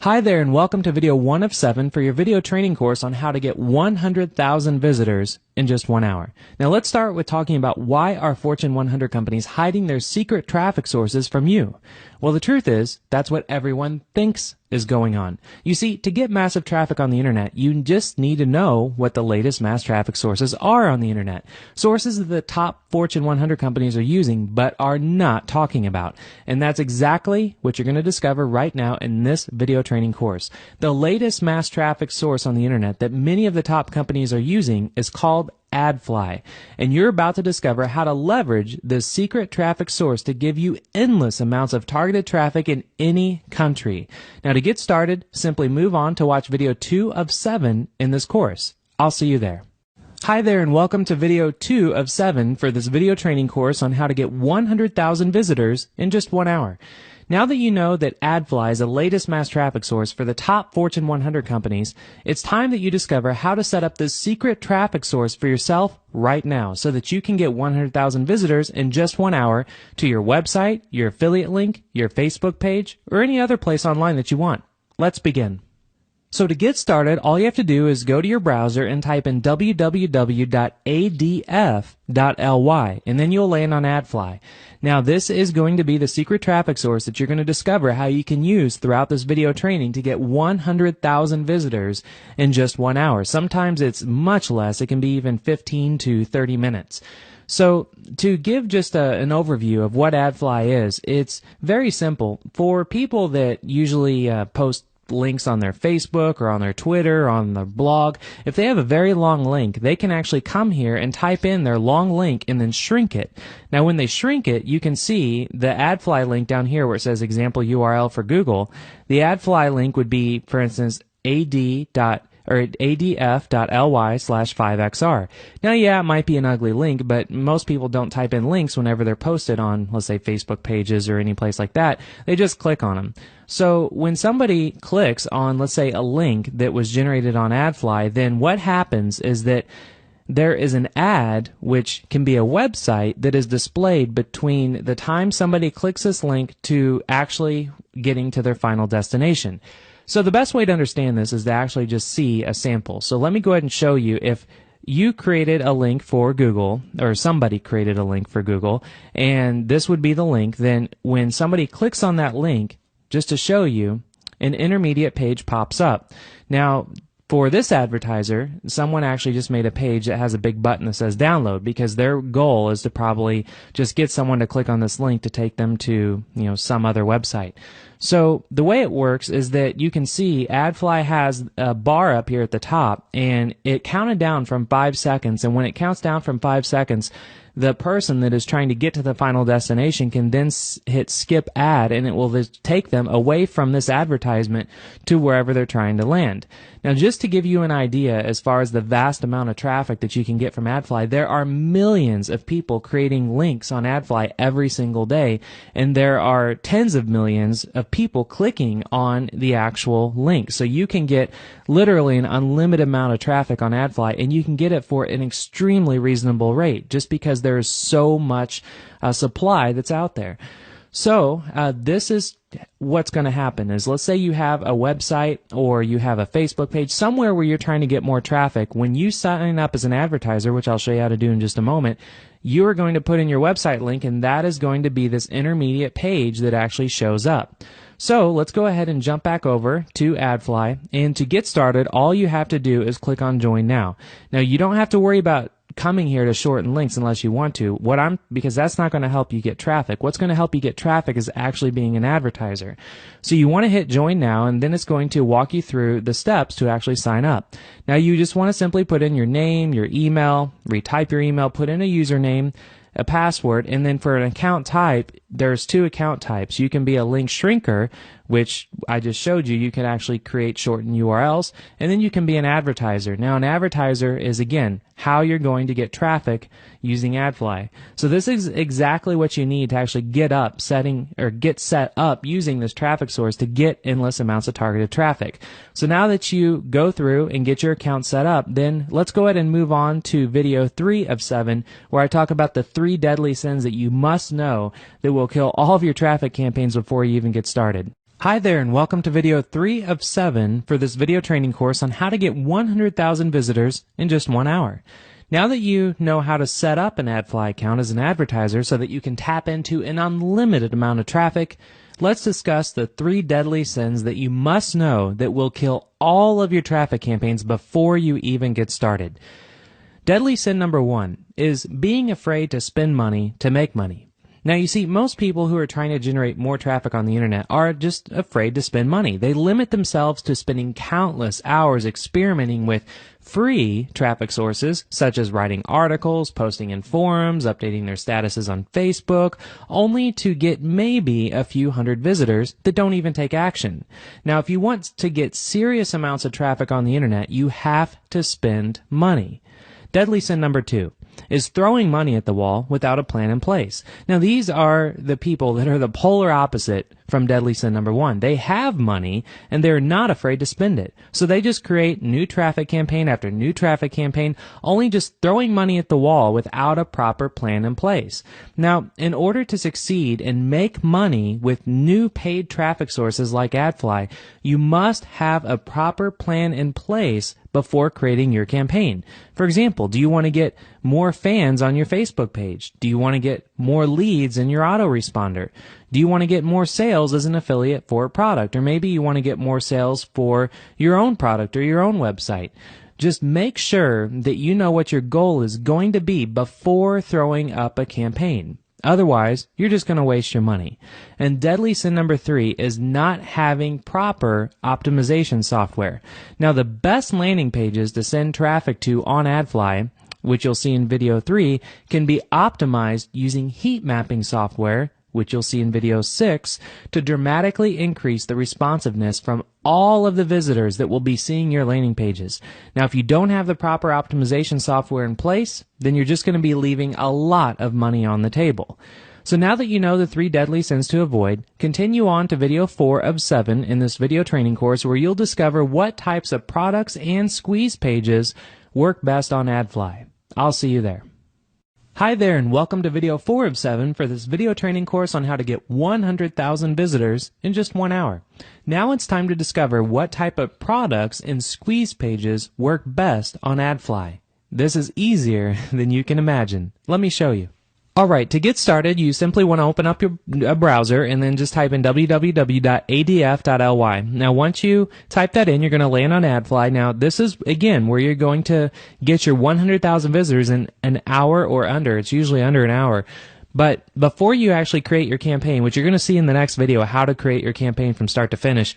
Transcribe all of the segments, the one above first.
Hi there and welcome to video 1 of 7 for your video training course on how to get 100,000 visitors in just 1 hour. Now let's start with talking about why are Fortune 100 companies hiding their secret traffic sources from you. Well, the truth is, that's what everyone thinks is going on. You see, to get massive traffic on the internet, you just need to know what the latest mass traffic sources are on the internet. Sources that the top Fortune 100 companies are using but are not talking about. And that's exactly what you're going to discover right now in this video training course. The latest mass traffic source on the internet that many of the top companies are using is called AdFly, and you're about to discover how to leverage this secret traffic source to give you endless amounts of targeted traffic in any country. Now to get started, simply move on to watch video 2 of 7 in this course. I'll see you there. Hi there and welcome to video 2 of 7 for this video training course on how to get 100,000 visitors in just 1 hour. Now that you know that AdFly is the latest mass traffic source for the top Fortune 100 companies, it's time that you discover how to set up this secret traffic source for yourself right now so that you can get 100,000 visitors in just 1 hour to your website, your affiliate link, your Facebook page, or any other place online that you want. Let's begin. So to get started, all you have to do is go to your browser and type in www.adf.ly, and then you'll land on AdFly. Now this is going to be the secret traffic source that you're going to discover how you can use throughout this video training to get 100,000 visitors in just 1 hour. Sometimes it's much less. It can be even 15 to 30 minutes. So to give just an overview of what AdFly is, it's very simple. For people that usually post links on their Facebook or on their Twitter or on their blog, if they have a very long link, they can actually come here and type in their long link and then shrink it. Now when they shrink it, you can see the AdFly link down here where it says example URL for Google. The AdFly link would be, for instance, adf.ly/5xr. Now, yeah, it might be an ugly link, but most people don't type in links whenever they're posted on, let's say, Facebook pages or any place like that. They just click on them. So when somebody clicks on, let's say, a link that was generated on AdFly, then what happens is that there is an ad, which can be a website, that is displayed between the time somebody clicks this link to actually getting to their final destination. So the best way to understand this is to actually just see a sample. So let me go ahead and show you if you created a link for Google, or somebody created a link for Google, and this would be the link, then when somebody clicks on that link, just to show you, an intermediate page pops up. Now, for this advertiser, someone actually just made a page that has a big button that says download because their goal is to probably just get someone to click on this link to take them to, some other website. So the way it works is that you can see AdFly has a bar up here at the top, and it counted down from 5 seconds, and when it counts down from 5 seconds, the person that is trying to get to the final destination can then hit skip ad, and it will just take them away from this advertisement to wherever they're trying to land. Now, just to give you an idea as far as the vast amount of traffic that you can get from AdFly, there are millions of people creating links on AdFly every single day, and there are tens of millions of people clicking on the actual link. So you can get literally an unlimited amount of traffic on AdFly, and you can get it for an extremely reasonable rate just because there is so much supply that's out there. So this is what's going to happen is, let's say you have a website or you have a Facebook page, somewhere where you're trying to get more traffic. When you sign up as an advertiser, which I'll show you how to do in just a moment, you are going to put in your website link, and that is going to be this intermediate page that actually shows up. So let's go ahead and jump back over to AdFly, and to get started, all you have to do is click on Join Now. Now, you don't have to worry about coming here to shorten links unless you want to. Because that's not going to help you get traffic. What's going to help you get traffic is actually being an advertiser. So you want to hit Join Now, and then it's going to walk you through the steps to actually sign up. Now you just want to simply put in your name, your email, retype your email, put in a username, a password, and then for an account type, there's 2 account types. You can be a link shrinker, which I just showed you. You can actually create shortened URLs, and then you can be an advertiser. Now, an advertiser is, again, how you're going to get traffic using AdFly. So this is exactly what you need to actually get set up using this traffic source to get endless amounts of targeted traffic. So now that you go through and get your account set up, then let's go ahead and move on to video 3 of 7, where I talk about the 3 deadly sins that you must know that will kill all of your traffic campaigns before you even get started. Hi there and welcome to video 3 of 7 for this video training course on how to get 100,000 visitors in just 1 hour. Now that you know how to set up an AdFly account as an advertiser so that you can tap into an unlimited amount of traffic, let's discuss the 3 deadly sins that you must know that will kill all of your traffic campaigns before you even get started. Deadly sin number 1 is being afraid to spend money to make money. Now, you see, most people who are trying to generate more traffic on the internet are just afraid to spend money. They limit themselves to spending countless hours experimenting with free traffic sources, such as writing articles, posting in forums, updating their statuses on Facebook, only to get maybe a few hundred visitors that don't even take action. Now, if you want to get serious amounts of traffic on the internet, you have to spend money. Deadly sin number 2 is throwing money at the wall without a plan in place. Now, these are the people that are the polar opposite from deadly sin number 1. They have money and they're not afraid to spend it. So they just create new traffic campaign after new traffic campaign, only just throwing money at the wall without a proper plan in place. Now, in order to succeed and make money with new paid traffic sources like AdFly, you must have a proper plan in place before creating your campaign. For example, do you want to get more fans on your Facebook page? Do you want to get more leads in your autoresponder? Do you want to get more sales as an affiliate for a product? Or maybe you want to get more sales for your own product or your own website. Just make sure that you know what your goal is going to be before throwing up a campaign. Otherwise, you're just going to waste your money. And deadly sin number 3 is not having proper optimization software. Now, the best landing pages to send traffic to on AdFly, which you'll see in video 3, can be optimized using heat mapping software, which you'll see in video 6, to dramatically increase the responsiveness from all of the visitors that will be seeing your landing pages. Now, if you don't have the proper optimization software in place, then you're just going to be leaving a lot of money on the table. So now that you know the 3 deadly sins to avoid, continue on to video 4 of 7 in this video training course where you'll discover what types of products and squeeze pages work best on AdFly. I'll see you there. Hi there and welcome to video 4 of 7 for this video training course on how to get 100,000 visitors in just 1 hour. Now it's time to discover what type of products and squeeze pages work best on AdFly. This is easier than you can imagine. Let me show you. Alright, to get started, you simply want to open up your browser and then just type in www.adf.ly. Now, once you type that in, you're going to land on AdFly. Now, this is, again, where you're going to get your 100,000 visitors in an hour or under. It's usually under an hour. But before you actually create your campaign, which you're going to see in the next video, how to create your campaign from start to finish,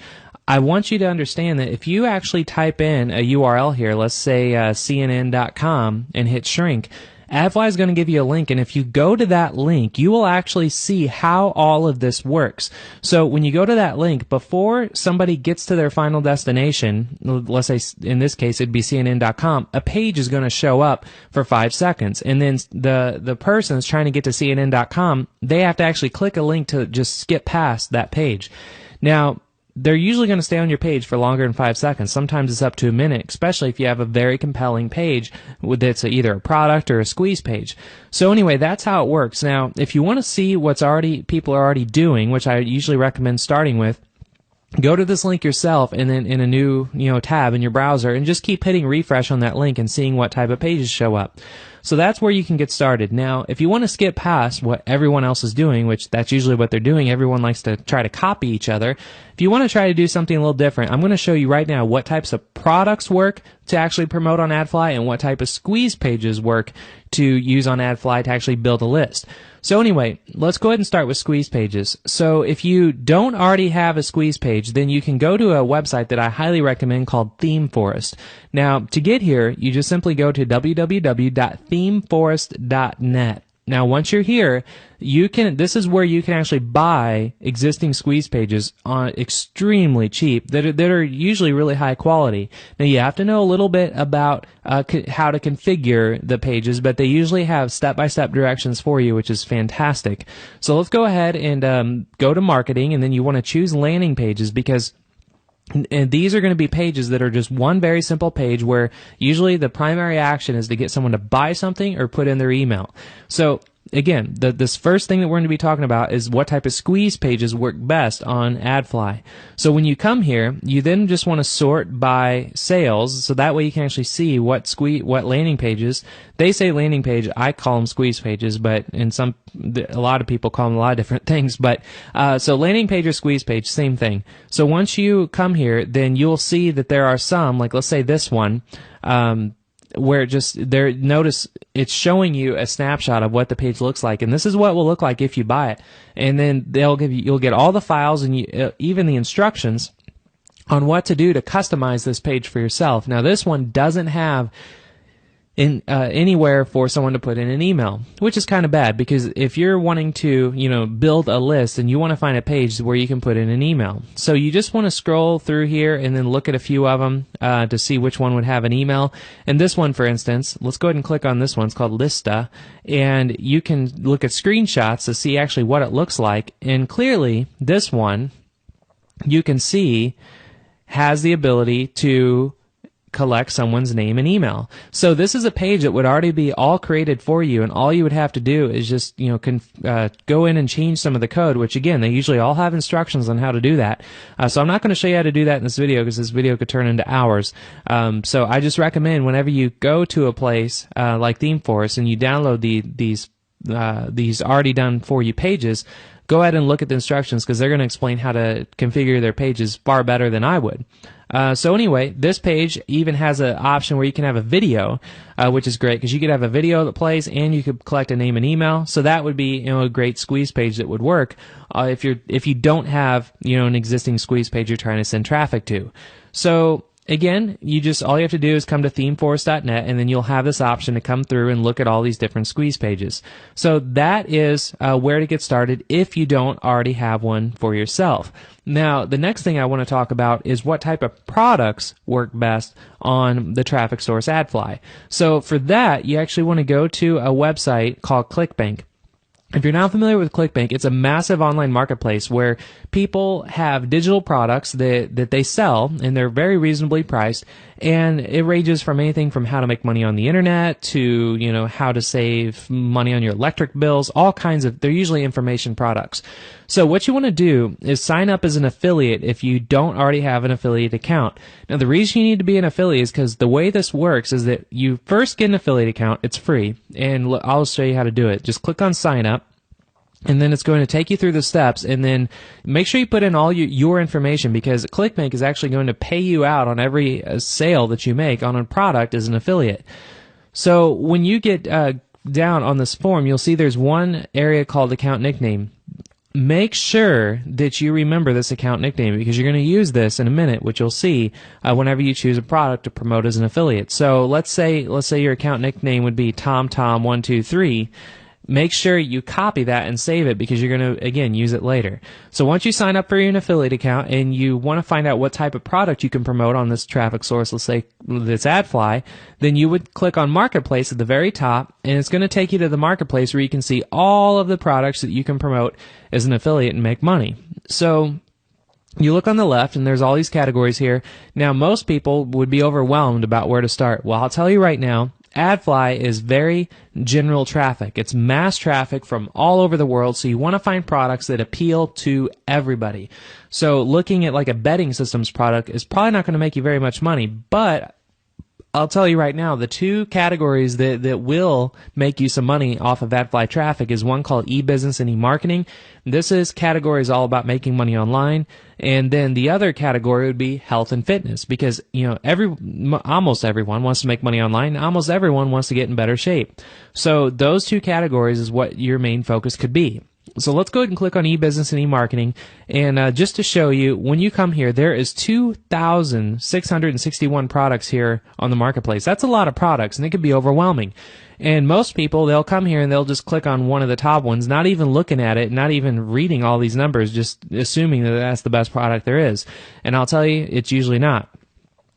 I want you to understand that if you actually type in a URL here, let's say cnn.com, and hit shrink, AdFly is going to give you a link, and if you go to that link, you will actually see how all of this works. So when you go to that link, before somebody gets to their final destination, let's say in this case it'd be CNN.com, a page is going to show up for 5 seconds, and then the person that's trying to get to CNN.com, they have to actually click a link to just skip past that page. Now, they're usually going to stay on your page for longer than 5 seconds. Sometimes it's up to a minute, especially if you have a very compelling page that's either a product or a squeeze page. So anyway, that's how it works. Now, if you want to see what's people are already doing, which I usually recommend starting with, go to this link yourself and then in a new tab in your browser and just keep hitting refresh on that link and seeing what type of pages show up. So that's where you can get started. Now, if you want to skip past what everyone else is doing, which that's usually what they're doing, everyone likes to try to copy each other. If you want to try to do something a little different, I'm going to show you right now what types of products work to actually promote on AdFly and what type of squeeze pages work to use on AdFly to actually build a list. So anyway, let's go ahead and start with squeeze pages. So if you don't already have a squeeze page, then you can go to a website that I highly recommend called ThemeForest. Now, to get here, you just simply go to www.themeforest.net. Now, once you're here, this is where you can actually buy existing squeeze pages on extremely cheap that are usually really high quality. Now, you have to know a little bit about how to configure the pages, but they usually have step-by-step directions for you, which is fantastic. So let's go ahead and go to marketing, and then you want to choose landing pages because and these are going to be pages that are just one very simple page where usually the primary action is to get someone to buy something or put in their email. So again, this first thing that we're going to be talking about is what type of squeeze pages work best on AdFly. So when you come here, you then just want to sort by sales, so that way you can actually see what landing pages. They say landing page, I call them squeeze pages, but a lot of people call them a lot of different things. But so landing page or squeeze page, same thing. So once you come here, then you'll see that there are some, like let's say this one, where notice it's showing you a snapshot of what the page looks like, and this is what will look like if you buy it. And then you'll get all the files and even the instructions on what to do to customize this page for yourself. Now this one doesn't have anywhere for someone to put in an email, which is kind of bad, because if you're wanting to, build a list and you want to find a page where you can put in an email, so you just want to scroll through here and then look at a few of them to see which one would have an email. And this one, for instance, let's go ahead and click on this one. It's called Lista, and you can look at screenshots to see actually what it looks like. And clearly, this one you can see has the ability to collect someone's name and email. So this is a page that would already be all created for you, and all you would have to do is just go in and change some of the code, which again, they usually all have instructions on how to do that. So I'm not going to show you how to do that in this video, because this video could turn into hours. So I just recommend whenever you go to a place like ThemeForest and you download these already done for you pages, go ahead and look at the instructions, because they're going to explain how to configure their pages far better than I would. So anyway, this page even has an option where you can have a video, which is great, because you could have a video that plays and you could collect a name and email. So that would be a great squeeze page that would work if you don't have an existing squeeze page you're trying to send traffic to. So again, all you have to do is come to themeforest.net, and then you'll have this option to come through and look at all these different squeeze pages. So that is where to get started if you don't already have one for yourself. Now, the next thing I want to talk about is what type of products work best on the traffic source AdFly. So for that, you actually want to go to a website called ClickBank. If you're not familiar with ClickBank, it's a massive online marketplace where people have digital products that they sell, and they're very reasonably priced, and it ranges from anything from how to make money on the internet to, how to save money on your electric bills, all kinds of, they're usually information products. So what you want to do is sign up as an affiliate if you don't already have an affiliate account. Now the reason you need to be an affiliate is because the way this works is that you first get an affiliate account, it's free, and I'll show you how to do it. Just click on sign up, and then it's going to take you through the steps, and then make sure you put in all your information, because ClickBank is actually going to pay you out on every sale that you make on a product as an affiliate. So when you get down on this form, you'll see there's one area called account nickname. Make sure that you remember this account nickname, because you're going to use this in a minute, which you'll see whenever you choose a product to promote as an affiliate. So let's say your account nickname would be TomTom123. Make sure you copy that and save it, because you're going to, again, use it later. So once you sign up for an affiliate account and you want to find out what type of product you can promote on this traffic source, let's say that's AdFly, then you would click on Marketplace at the very top, and it's going to take you to the Marketplace where you can see all of the products that you can promote as an affiliate and make money. So you look on the left, and there's all these categories here. Now, most people would be overwhelmed about where to start. Well, I'll tell you right now, AdFly is very general traffic. It's mass traffic from all over the world, so you want to find products that appeal to everybody. So looking at like a betting systems product is probably not going to make you very much money, but I'll tell you right now, the two categories that will make you some money off of AdFly traffic is one called e-business and e-marketing. This is categories all about making money online. And then the other category would be health and fitness, because, almost everyone wants to make money online. Almost everyone wants to get in better shape. So those two categories is what your main focus could be. So let's go ahead and click on e-business and e-marketing, and just to show you, when you come here, there is 2,661 products here on the marketplace. That's a lot of products, and it could be overwhelming. And most people, they'll come here and they'll just click on one of the top ones, not even looking at it, not even reading all these numbers, just assuming that that's the best product there is. And I'll tell you, it's usually not.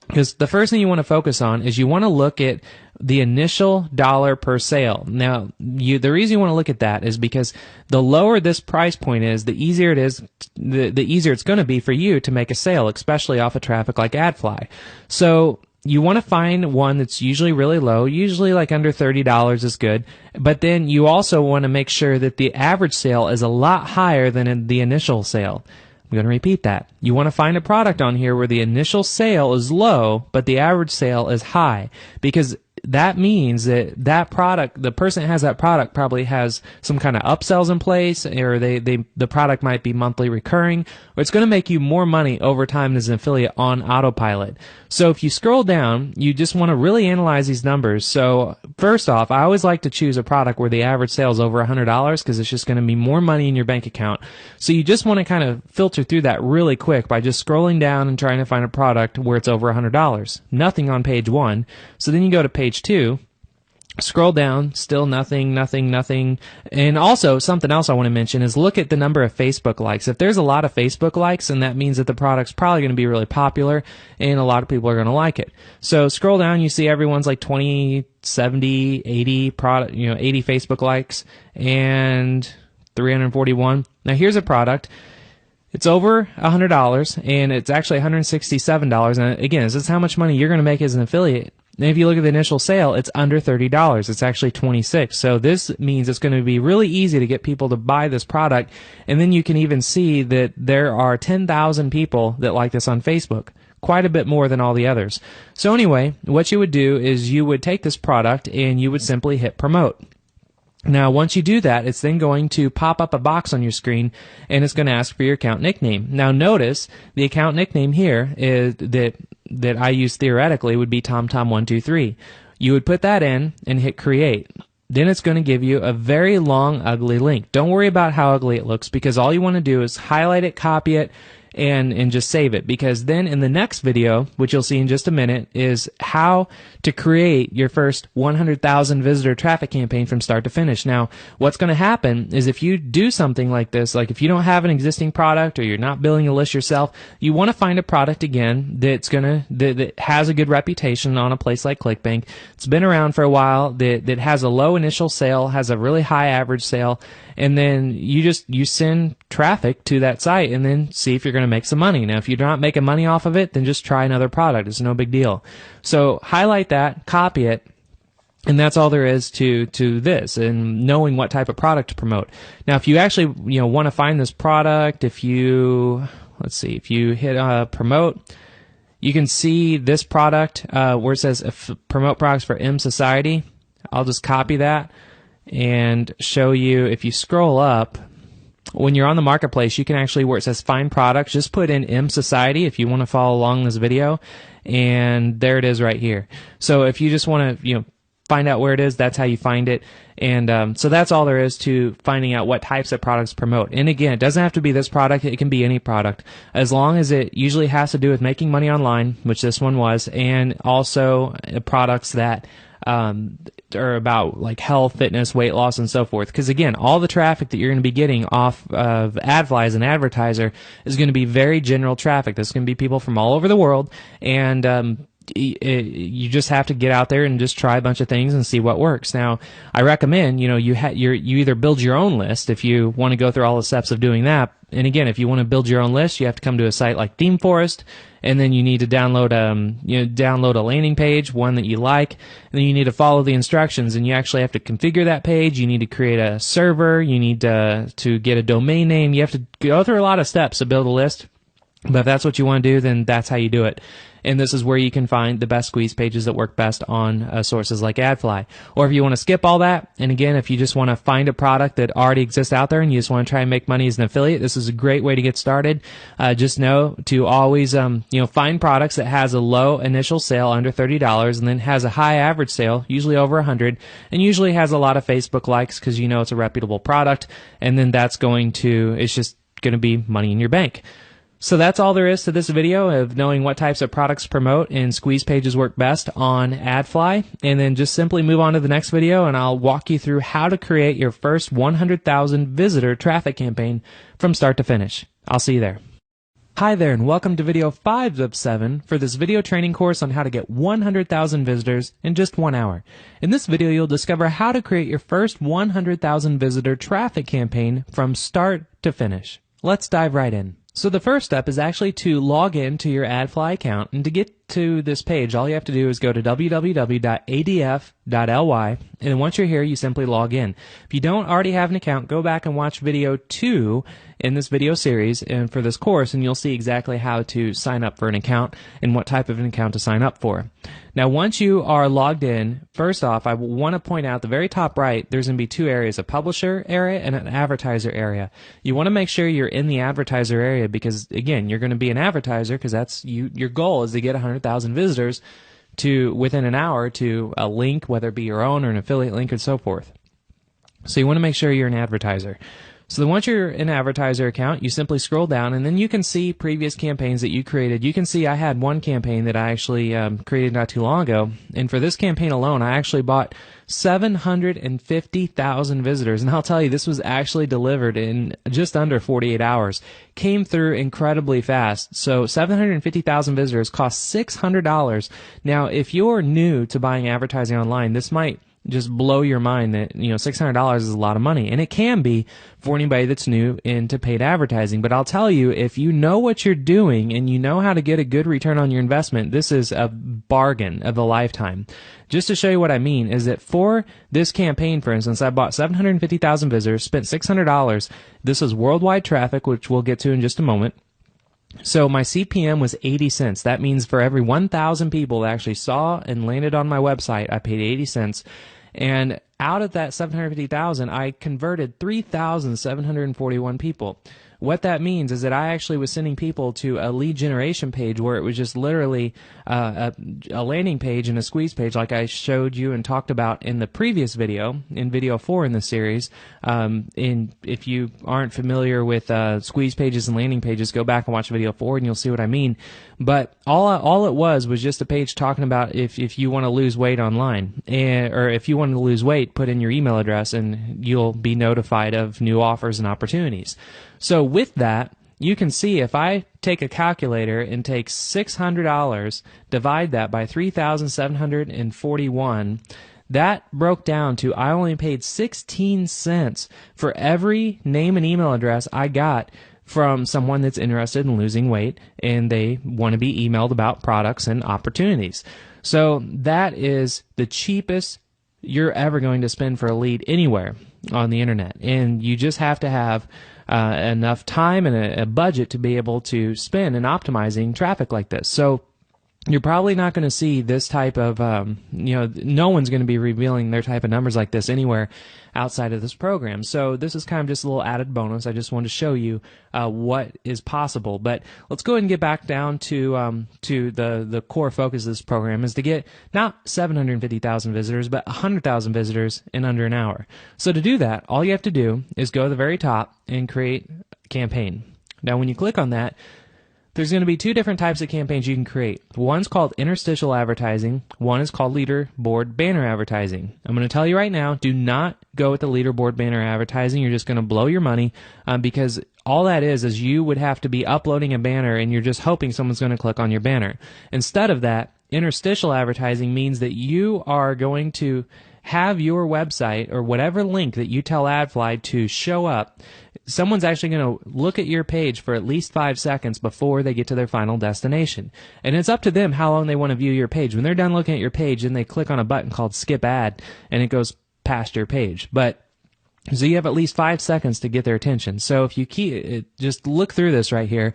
Because the first thing you want to focus on is you want to look at the initial dollar per sale. Now, the reason you want to look at that is because the lower this price point is, the easier it is, the easier it's going to be for you to make a sale, especially off of traffic like AdFly. So you want to find one that's usually really low, usually like under $30 is good, but then you also want to make sure that the average sale is a lot higher than in the initial sale. I'm going to repeat that. You want to find a product on here where the initial sale is low, but the average sale is high, because that means that that product, the person that has that product probably has some kind of upsells in place, or the product might be monthly recurring, or it's going to make you more money over time as an affiliate on autopilot. So if you scroll down, you just want to really analyze these numbers. So first off, I always like to choose a product where the average sale is over $100, because it's just going to be more money in your bank account. So you just want to kind of filter through that really quick by just scrolling down and trying to find a product where it's over $100. Nothing on page 1. So then you go to page 2. Scroll down, still nothing. And also, something else I want to mention is look at the number of Facebook likes. If there's a lot of Facebook likes, then that means that the product's probably going to be really popular, and a lot of people are going to like it. So scroll down, you see everyone's like 20, 70, 80 80 Facebook likes, and 341. Now here's a product. It's over $100, and it's actually $167. And again, this is how much money you're going to make as an affiliate. And if you look at the initial sale, it's under $30. It's actually $26. So this means it's going to be really easy to get people to buy this product. And then you can even see that there are 10,000 people that like this on Facebook. Quite a bit more than all the others. So anyway, what you would do is you would take this product and you would simply hit promote. Now, once you do that, it's then going to pop up a box on your screen, and it's going to ask for your account nickname. Now, notice the account nickname here is that I use theoretically would be TomTom123. You would put that in and hit create. Then it's going to give you a very long, ugly link. Don't worry about how ugly it looks, because all you want to do is highlight it, copy it, and just save it, because then in the next video, which you'll see in just a minute, is how to create your first 100,000 visitor traffic campaign from start to finish. Now, what's going to happen is if you do something like this, like if you don't have an existing product or you're not building a list yourself, you want to find a product again that has a good reputation on a place like ClickBank. It's been around for a while, that has a low initial sale, has a really high average sale, and then you send traffic to that site and then see if you're going to make some money. Now, if you're not making money off of it, then just try another product. It's no big deal. So highlight that, copy it, and that's all there is to this, and knowing what type of product to promote. Now, if you actually want to find this product, if you hit promote, you can see this product where it says promote products for M Society. I'll just copy that and show you. If you scroll up, when you're on the marketplace, you can actually, where it says find products, just put in M Society if you want to follow along this video, and there it is right here. So if you just want to find out where it is, that's how you find it. And so that's all there is to finding out what types of products to promote. And again, it doesn't have to be this product, it can be any product, as long as it usually has to do with making money online, which this one was, and also products that are about like health, fitness, weight loss, and so forth. Because again, all the traffic that you're going to be getting off of AdFly as an advertiser is going to be very general traffic. There's going to be people from all over the world, and you just have to get out there and just try a bunch of things and see what works. Now, I recommend you either build your own list if you want to go through all the steps of doing that. And again, if you want to build your own list, you have to come to a site like ThemeForest, and then you need to download a landing page, one that you like, and then you need to follow the instructions, and you actually have to configure that page. You need to create a server. You need to get a domain name. You have to go through a lot of steps to build a list. But if that's what you want to do, then that's how you do it. And this is where you can find the best squeeze pages that work best on sources like AdFly. Or if you want to skip all that, and again, if you just want to find a product that already exists out there and you just want to try and make money as an affiliate, this is a great way to get started. Just know to always find products that has a low initial sale under $30 and then has a high average sale, usually over $100, and usually has a lot of Facebook likes because it's a reputable product, and then it's just going to be money in your bank. So that's all there is to this video of knowing what types of products to promote and squeeze pages work best on AdFly. And then just simply move on to the next video, and I'll walk you through how to create your first 100,000 visitor traffic campaign from start to finish. I'll see you there. Hi there, and welcome to video 5 of 7 for this video training course on how to get 100,000 visitors in just 1 hour. In this video, you'll discover how to create your first 100,000 visitor traffic campaign from start to finish. Let's dive right in. So the first step is actually to log in to your AdFly account, and to get to this page, all you have to do is go to www.adf.ly, and once you're here, you simply log in. If you don't already have an account, go back and watch video 2 in this video series and for this course, and you'll see exactly how to sign up for an account and what type of an account to sign up for. Now, once you are logged in, first off, I want to point out the very top right, there's going to be 2 areas, a publisher area and an advertiser area. You want to make sure you're in the advertiser area because, again, you're going to be an advertiser because that's your goal is to get 100,000 visitors to within an hour to a link, whether it be your own or an affiliate link and so forth. So you want to make sure you're an advertiser. So then once you're an advertiser account, you simply scroll down, and then you can see previous campaigns that you created. You can see I had one campaign that I actually created not too long ago, and for this campaign alone, I actually bought 750,000 visitors. And I'll tell you, this was actually delivered in just under 48 hours. Came through incredibly fast. So 750,000 visitors cost $600. Now, if you're new to buying advertising online, this might just blow your mind that, $600 is a lot of money. And it can be for anybody that's new into paid advertising. But I'll tell you, if you know what you're doing and you know how to get a good return on your investment, this is a bargain of a lifetime. Just to show you what I mean is that for this campaign, for instance, I bought 750,000 visitors, spent $600. This is worldwide traffic, which we'll get to in just a moment. So my CPM was 80 cents. That means for every 1,000 people that actually saw and landed on my website, I paid 80 cents. And out of that 750,000, I converted 3,741 people. What that means is that I actually was sending people to a lead generation page where it was just literally a landing page and a squeeze page like I showed you and talked about in the previous video, in video 4 in the series. If you aren't familiar with squeeze pages and landing pages, go back and watch video 4 and you'll see what I mean. But all it was just a page talking about if you want to lose weight online, or if you want to lose weight, put in your email address and you'll be notified of new offers and opportunities. So with that, you can see if I take a calculator and take $600, divide that by 3,741, that broke down to I only paid 16 cents for every name and email address I got from someone that's interested in losing weight and they want to be emailed about products and opportunities. So that is the cheapest you're ever going to spend for a lead anywhere on the internet. And you just have to have enough time and a budget to be able to spend in optimizing traffic like this. So you're probably not going to see this type of, no one's going to be revealing their type of numbers like this anywhere outside of this program. So this is kind of just a little added bonus. I just wanted to show you what is possible. But let's go ahead and get back down to the core focus of this program is to get not 750,000 visitors, but 100,000 visitors in under an hour. So to do that, all you have to do is go to the very top and create a campaign. Now, when you click on that, there's going to be 2 different types of campaigns you can create. One's called interstitial advertising. One is called leaderboard banner advertising. I'm going to tell you right now, do not go with the leaderboard banner advertising. You're just going to blow your money because all that is you would have to be uploading a banner and you're just hoping someone's going to click on your banner. Instead of that, interstitial advertising means that you are going to have your website or whatever link that you tell AdFly to show up. Someone's actually going to look at your page for at least 5 seconds before they get to their final destination. And it's up to them how long they want to view your page. When they're done looking at your page, then they click on a button called Skip Ad, and it goes past your page. So you have at least 5 seconds to get their attention. So if you just look through this right here,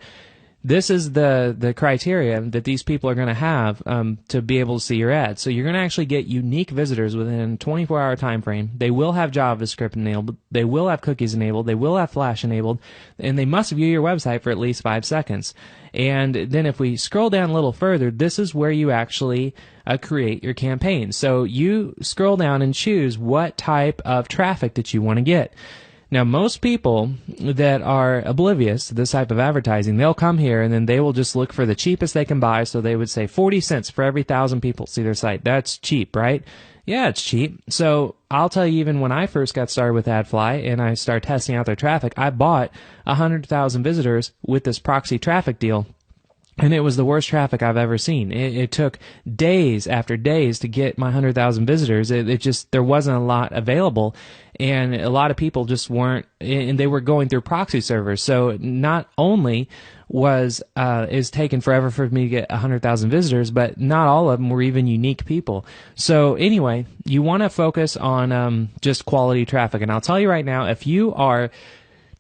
this is the criteria that these people are going to have to be able to see your ad. So you're going to actually get unique visitors within a 24-hour time frame. They will have JavaScript enabled. They will have cookies enabled. They will have Flash enabled. And they must view your website for at least 5 seconds. And then if we scroll down a little further, this is where you actually create your campaign. So you scroll down and choose what type of traffic that you want to get. Now, most people that are oblivious to this type of advertising, they'll come here and then they will just look for the cheapest they can buy. So they would say 40 cents for every 1,000 people see their site. That's cheap, right? Yeah, it's cheap. So I'll tell you, even when I first got started with AdFly and I started testing out their traffic, I bought 100,000 visitors with this proxy traffic deal. And it was the worst traffic I've ever seen. It took days after days to get my 100,000 visitors. It just, there wasn't a lot available, and a lot of people just weren't, and they were going through proxy servers. So not only is taken forever for me to get 100,000 visitors, but not all of them were even unique people. So anyway, you want to focus on just quality traffic. And I'll tell you right now, if you are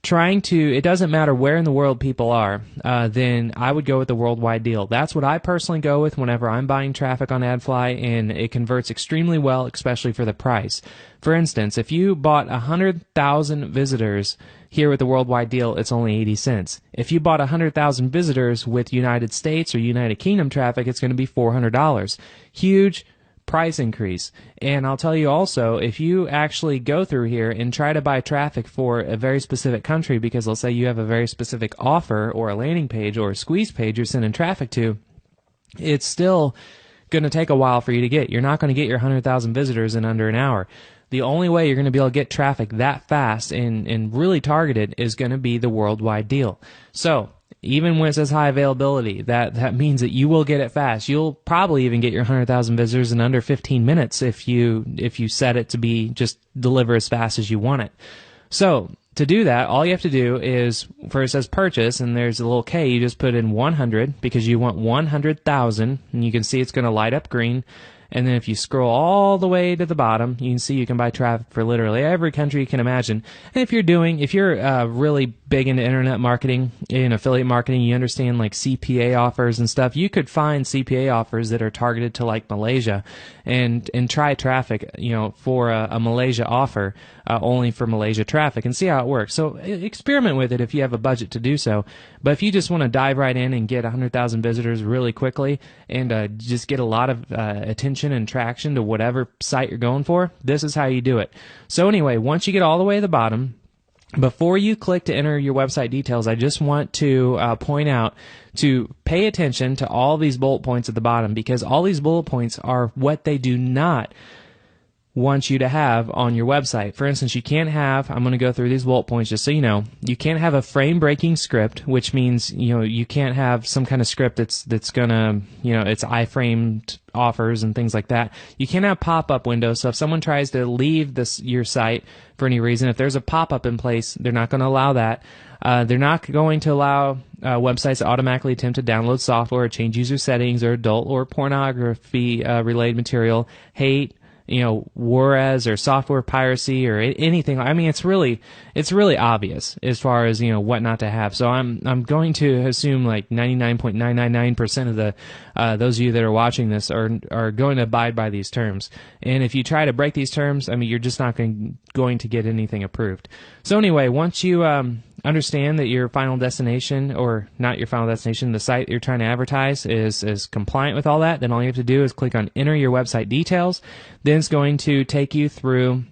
trying to, it doesn't matter where in the world people are, then I would go with the worldwide deal. That's what I personally go with whenever I'm buying traffic on AdFly, and it converts extremely well, especially for the price. For instance, if you bought 100,000 visitors here with the worldwide deal, it's only 80 cents. If you bought 100,000 visitors with United States or United Kingdom traffic, it's going to be $400. Huge price increase. And I'll tell you also, if you actually go through here and try to buy traffic for a very specific country, because let's say you have a very specific offer or a landing page or a squeeze page you're sending traffic to, it's still going to take a while for you to get. You're not going to get your 100,000 visitors in under an hour. The only way you're going to be able to get traffic that fast and really targeted is going to be the worldwide deal. So even when it says high availability, that means that you will get it fast. You'll probably even get your 100,000 visitors in under 15 minutes if you set it to be just deliver as fast as you want it. So to do that, all you have to do is, first it says purchase, and there's a little K. You just put in 100 because you want 100,000, and you can see it's going to light up green. And then if you scroll all the way to the bottom, you can see you can buy traffic for literally every country you can imagine. And if you're really big into internet marketing and affiliate marketing, you understand like CPA offers and stuff, you could find CPA offers that are targeted to like Malaysia and try traffic, for a Malaysia offer, only for Malaysia traffic, and see how it works. So experiment with it if you have a budget to do so. But if you just want to dive right in and get 100,000 visitors really quickly and just get a lot of attention and traction to whatever site you're going for, this is how you do it. So anyway, once you get all the way to the bottom, before you click to enter your website details, I just want to point out to pay attention to all these bullet points at the bottom, because all these bullet points are what they do not want you to have on your website. For instance, you can't have, I'm going to go through these bullet points just so you know, you can't have a frame-breaking script, which means, you can't have some kind of script that's going to, it's iframed offers and things like that. You can't have pop-up windows, so if someone tries to leave your site for any reason, if there's a pop-up in place, they're not going to allow that. They're not going to allow websites to automatically attempt to download software or change user settings or adult or pornography related material, hate, Juarez or software piracy or anything. I mean, it's really obvious as far as, what not to have. So I'm going to assume like 99.999% of the those of you that are watching this are going to abide by these terms. And if you try to break these terms, I mean, you're just not going to get anything approved. So anyway, once you understand that your final destination, or not your final destination, the site you're trying to advertise is compliant with all that, then all you have to do is click on enter your website details. Then it's going to take you through,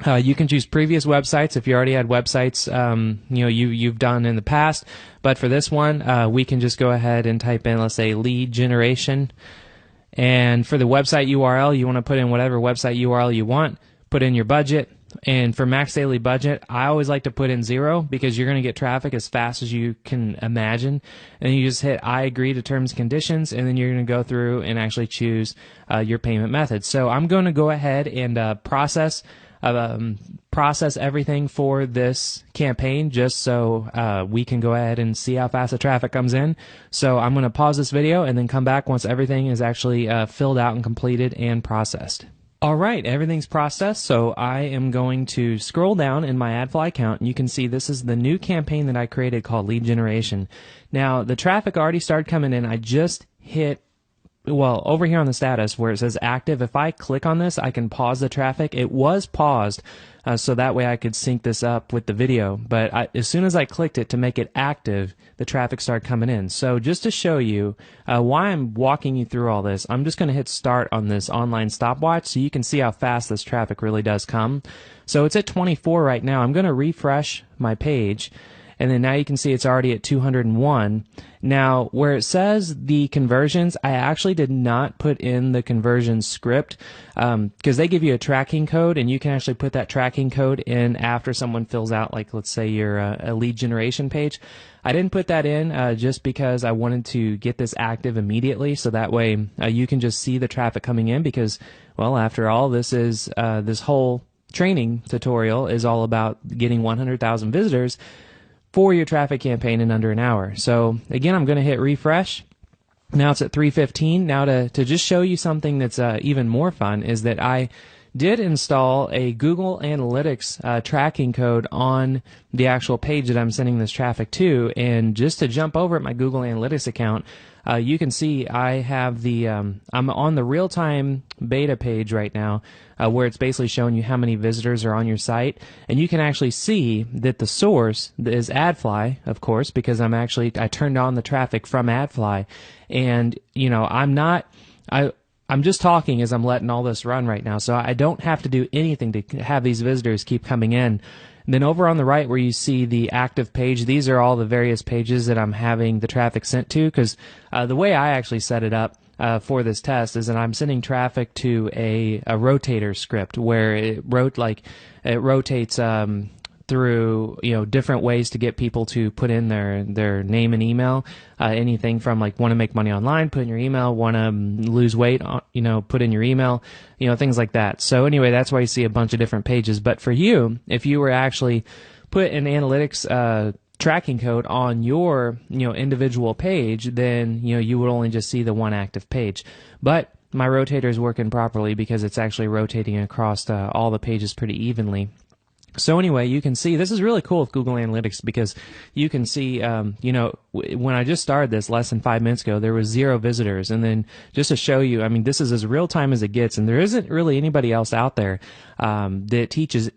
you can choose previous websites if you already had websites you've done in the past, but for this one we can just go ahead and type in, let's say, lead generation, and for the website URL you want to put in whatever website URL you want, put in your budget. And for max daily budget, I always like to put in 0, because you're going to get traffic as fast as you can imagine. And you just hit I agree to terms and conditions, and then you're going to go through and actually choose your payment method. So I'm going to go ahead and process everything for this campaign, just so we can go ahead and see how fast the traffic comes in. So I'm going to pause this video and then come back once everything is actually filled out and completed and processed. All right, everything's processed, so I am going to scroll down in my AdFly account, and you can see this is the new campaign that I created called Lead Generation. Now, the traffic already started coming in. I just hit, over here on the status where it says active, if I click on this, I can pause the traffic. It was paused, so that way I could sync this up with the video, but as soon as I clicked it to make it active, the traffic started coming in. So just to show you why I'm walking you through all this, I'm just going to hit start on this online stopwatch so you can see how fast this traffic really does come. So it's at 24 right now. I'm going to refresh my page, and then now you can see it's already at 201. Now, where it says the conversions, I actually did not put in the conversion script because they give you a tracking code, and you can actually put that tracking code in after someone fills out, like, let's say your a lead generation page. I didn't put that in just because I wanted to get this active immediately, so that way you can just see the traffic coming in because, well, after all, this is this whole training tutorial is all about getting 100,000 visitors for your traffic campaign in under an hour. So again, I'm going to hit refresh. Now it's at 3:15. Now to just show you something that's even more fun is that I did install a Google Analytics tracking code on the actual page that I'm sending this traffic to. And just to jump over at my Google Analytics account, you can see I have the I'm on the real-time beta page right now, where it's basically showing you how many visitors are on your site, and you can actually see that the source is AdFly, of course, because I turned on the traffic from AdFly, and I'm just talking as I'm letting all this run right now, so I don't have to do anything to have these visitors keep coming in. And then over on the right where you see the active page, these are all the various pages that I'm having the traffic sent to, because the way I actually set it up for this test is that I'm sending traffic to a rotator script where it rotates through different ways to get people to put in their name and email, anything from like want to make money online, put in your email, want to lose weight, put in your email, things like that. So anyway, that's why you see a bunch of different pages. But for you, if you were actually put an analytics tracking code on your individual page, then you would only just see the one active page. But my rotator is working properly because it's actually rotating across all the pages pretty evenly. So anyway, you can see this is really cool with Google Analytics because you can see, when I just started this less than 5 minutes ago, there was 0 visitors. And then just to show you, I mean, this is as real time as it gets, and there isn't really anybody else out there that teaches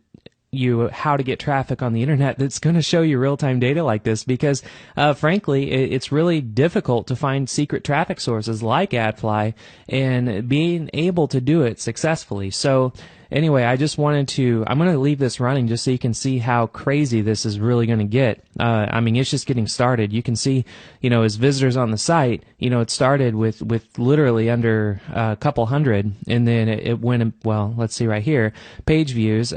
you how to get traffic on the internet that's going to show you real-time data like this because, frankly, it's really difficult to find secret traffic sources like AdFly and being able to do it successfully. So anyway, I'm going to leave this running just so you can see how crazy this is really going to get. I mean, it's just getting started. You can see, as visitors on the site, it started with literally under a couple hundred, and then it went, well, let's see right here, page views,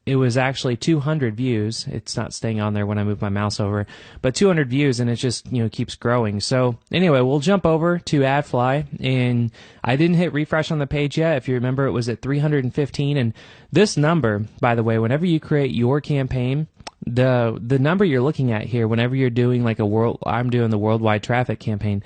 it was actually 200 views. It's not staying on there when I move my mouse over, but 200 views, and it just keeps growing. So anyway, we'll jump over to AdFly, and I didn't hit refresh on the page yet. If you remember, it was at 315, and this number, by the way, whenever you create your campaign, the number you're looking at here, whenever you're doing like I'm doing the worldwide traffic campaign.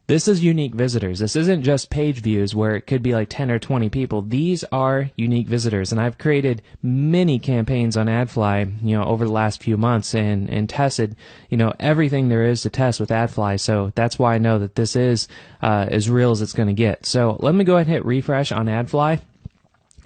This is unique visitors. This isn't just page views where it could be like 10 or 20 people. These are unique visitors, and I've created many campaigns on AdFly, over the last few months and tested, everything there is to test with AdFly. So that's why I know that this is as real as it's going to get. So let me go ahead and hit refresh on AdFly,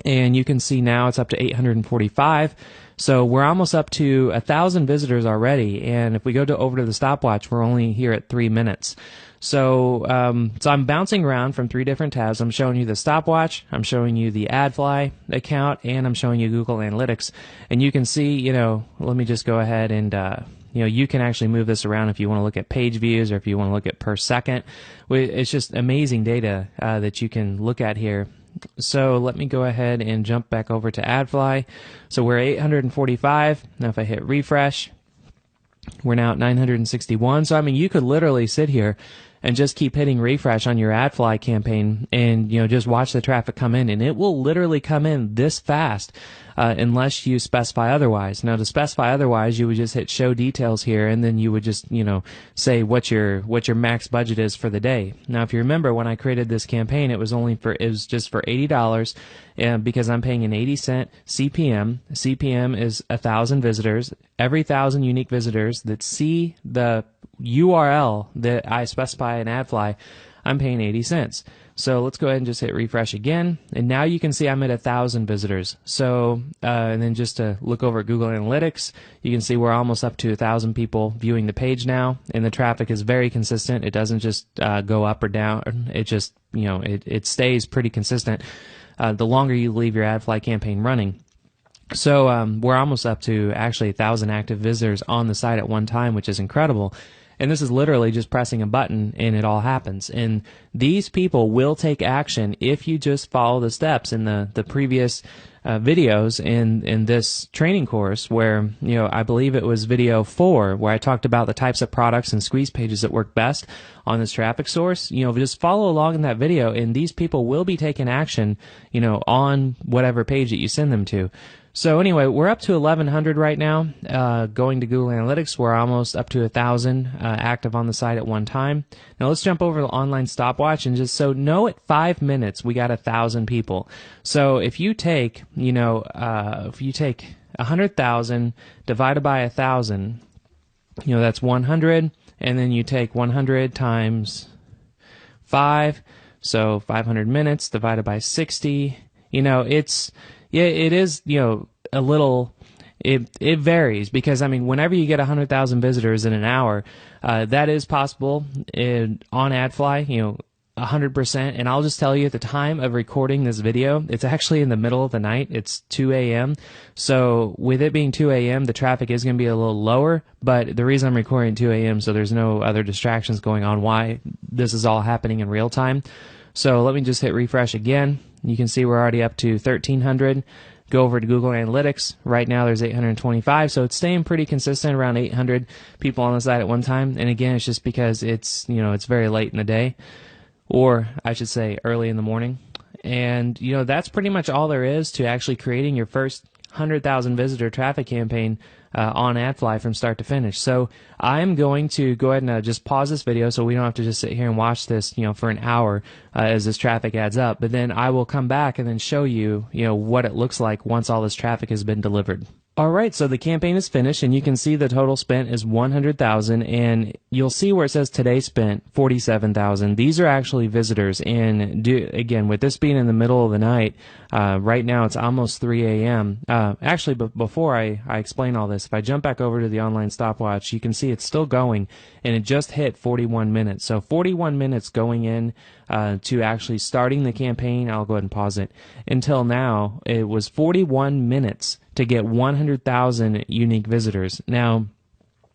and you can see now it's up to 845. So we're almost up to 1,000 visitors already, and if we go over to the stopwatch, we're only here at 3 minutes. So I'm bouncing around from 3 different tabs. I'm showing you the stopwatch, I'm showing you the AdFly account, and I'm showing you Google Analytics. And you can see, let me just go ahead and, you can actually move this around if you want to look at page views or if you want to look at per second. It's just amazing data that you can look at here. So let me go ahead and jump back over to AdFly. So we're 845. Now if I hit refresh, we're now at 961. So I mean, you could literally sit here and just keep hitting refresh on your AdFly campaign and just watch the traffic come in, and it will literally come in this fast unless you specify otherwise. Now to specify otherwise, you would just hit show details here, and then you would just say what your max budget is for the day. Now if you remember, when I created this campaign, it was just for $80, and because I'm paying an 80-cent CPM. CPM is 1,000 visitors. Every 1,000 unique visitors that see the URL that I specify in AdFly, I'm paying 80 cents. So let's go ahead and just hit refresh again, and now you can see I'm at 1,000 visitors. So and then just to look over at Google Analytics, you can see we're almost up to 1,000 people viewing the page now, and the traffic is very consistent. It doesn't just go up or down. It just it stays pretty consistent the longer you leave your AdFly campaign running. So we're almost up to actually 1,000 active visitors on the site at one time, which is incredible. And this is literally just pressing a button and it all happens. And these people will take action if you just follow the steps in the previous videos in this training course where, I believe it was video 4 where I talked about the types of products and squeeze pages that work best on this traffic source. Just follow along in that video and these people will be taking action, on whatever page that you send them to. So anyway, we're up to 1,100 right now. Going to Google Analytics, we're almost up to 1,000 active on the site at one time. Now let's jump over to Online Stopwatch and just know at 5 minutes we got 1,000 people. So if you take, if you take 100,000 divided by 1,000, that's 100, and then you take 100 times 5, so 500 minutes divided by 60. It is, a little, it varies because, whenever you get 100,000 visitors in an hour, that is possible on AdFly, 100%. And I'll just tell you at the time of recording this video, it's actually in the middle of the night. It's 2 a.m. So with it being 2 a.m., the traffic is going to be a little lower, but the reason I'm recording at 2 a.m. so there's no other distractions going on, why this is all happening in real time. So let me just hit refresh again. You can see we're already up to 1,300. Go over to Google Analytics. Right now there's 825, so it's staying pretty consistent around 800 people on the site at one time. And again, it's just because it's, it's very late in the day, or I should say early in the morning. And, that's pretty much all there is to actually creating your first 100,000 visitor traffic campaign on AdFly from start to finish. So I'm going to go ahead and just pause this video so we don't have to just sit here and watch this, for an hour as this traffic adds up. But then I will come back and then show you, what it looks like once all this traffic has been delivered. All right, so the campaign is finished, and you can see the total spent is 100,000, and you'll see where it says today spent 47,000. These are actually visitors, and again, with this being in the middle of the night, right now it's almost 3 a.m. Actually, but before I explain all this, if I jump back over to the Online Stopwatch, you can see it's still going, and it just hit 41 minutes. So 41 minutes going in to actually starting the campaign. I'll go ahead and pause it. Until now, it was 41 minutes to get 100,000 unique visitors. Now,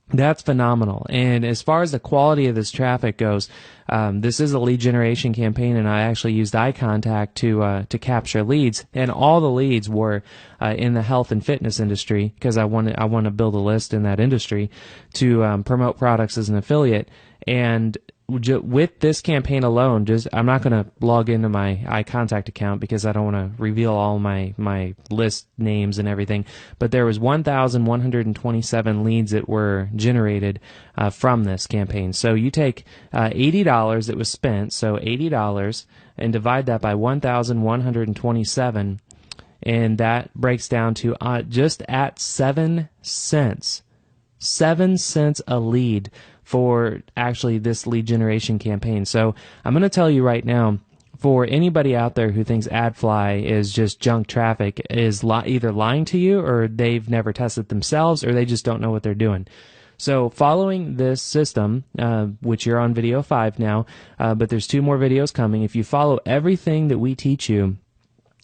that's phenomenal. And as far as the quality of this traffic goes, this is a lead generation campaign, and I actually used eye contact to capture leads, and all the leads were in the health and fitness industry because I want to build a list in that industry to promote products as an affiliate. And with this campaign alone, I'm not going to log into my eye contact account because I don't want to reveal all my list names and everything, but there was 1,127 leads that were generated from this campaign. So you take $80 that was spent, so $80, and divide that by 1,127, and that breaks down to just at 7 cents. 7 cents a lead for actually this lead generation campaign. So I'm going to tell you right now, for anybody out there who thinks AdFly is just junk traffic, is either lying to you, or they've never tested themselves, or they just don't know what they're doing. So following this system, which you're on video 5 now, but there's 2 more videos coming. If you follow everything that we teach you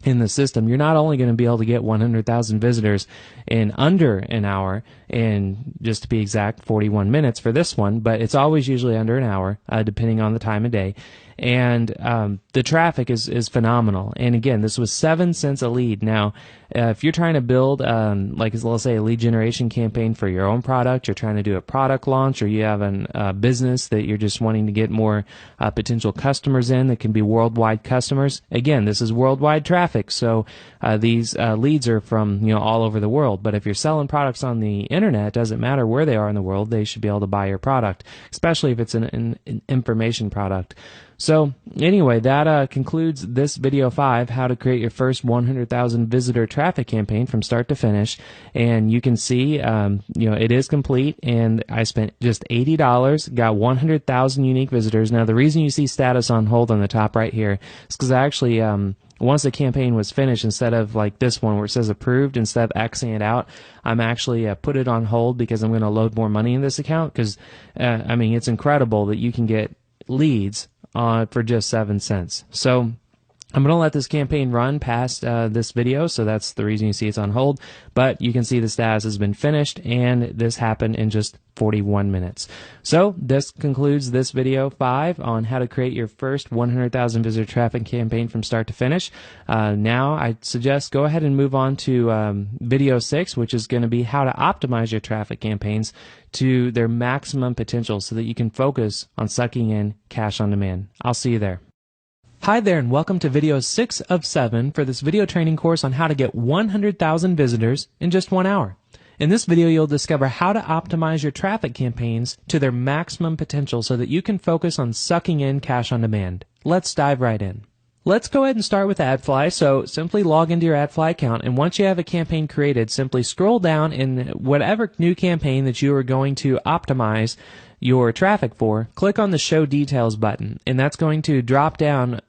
in the system, you're not only going to be able to get 100,000 visitors in under an hour, and just to be exact, 41 minutes for this one, but it's always usually under an hour, depending on the time of day. And the traffic is phenomenal. And again, this was 7 cents a lead. Now, if you're trying to build, let's say, a lead generation campaign for your own product, you're trying to do a product launch, or you have a business that you're just wanting to get more potential customers in that can be worldwide customers. Again, this is worldwide traffic, so these leads are from all over the world. But if you're selling products on the internet, it doesn't matter where they are in the world, they should be able to buy your product, especially if it's an information product. So anyway, that concludes this video 5, how to create your first 100,000 visitor traffic campaign from start to finish. And you can see, it is complete, and I spent just $80, got 100,000 unique visitors. Now, the reason you see status on hold on the top right here is because I actually, once the campaign was finished, instead of like this one where it says approved, instead of Xing it out, I'm actually put it on hold because I'm going to load more money in this account because, it's incredible that you can get leads for just 7 cents. So I'm going to let this campaign run past this video, so that's the reason you see it's on hold, but you can see the status has been finished, and this happened in just 41 minutes. So this concludes this video 5 on how to create your first 100,000 visitor traffic campaign from start to finish. Now I suggest go ahead and move on to video 6, which is going to be how to optimize your traffic campaigns to their maximum potential so that you can focus on sucking in cash on demand. I'll see you there. Hi there, and welcome to video 6 of 7 for this video training course on how to get 100,000 visitors in just 1 hour. In this video, you'll discover how to optimize your traffic campaigns to their maximum potential so that you can focus on sucking in cash on demand. Let's dive right in. Let's go ahead and start with AdFly. So simply log into your AdFly account, and once you have a campaign created, simply scroll down in whatever new campaign that you are going to optimize your traffic for, click on the Show Details button, and that's going to drop down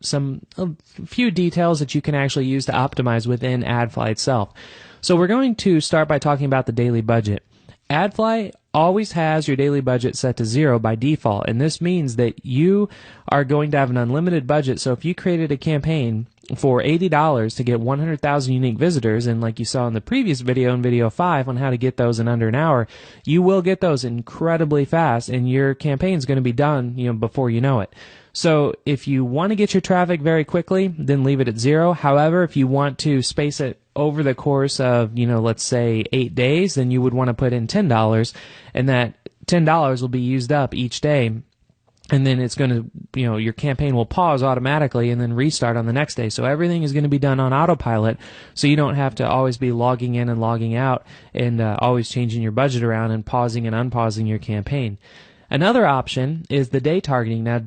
a few details that you can actually use to optimize within AdFly itself. So we're going to start by talking about the daily budget. AdFly always has your daily budget set to 0 by default, and this means that you are going to have an unlimited budget. So if you created a campaign for $80 to get 100,000 unique visitors, and like you saw in the previous video, in video 5 on how to get those in under an hour, you will get those incredibly fast, and your campaign is going to be done, before you know it. So if you want to get your traffic very quickly, then leave it at 0. However, if you want to space it over the course of, let's say 8 days, then you would want to put in $10, and that $10 will be used up each day. And then it's going to, your campaign will pause automatically and then restart on the next day. So everything is going to be done on autopilot, so you don't have to always be logging in and logging out and always changing your budget around and pausing and unpausing your campaign. Another option is the day targeting. Now,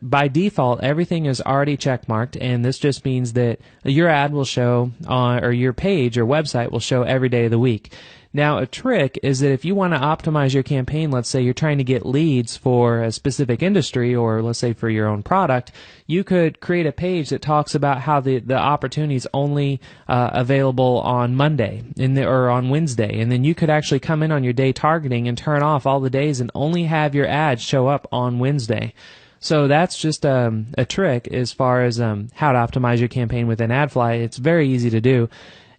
by default, everything is already checkmarked, and this just means that your ad will show or your page or website will show every day of the week. Now, a trick is that if you want to optimize your campaign, let's say you're trying to get leads for a specific industry, or let's say for your own product, you could create a page that talks about how the opportunity is only available on Monday or on Wednesday, and then you could actually come in on your day targeting and turn off all the days and only have your ads show up on Wednesday. So that's just a trick as far as how to optimize your campaign within AdFly. It's very easy to do.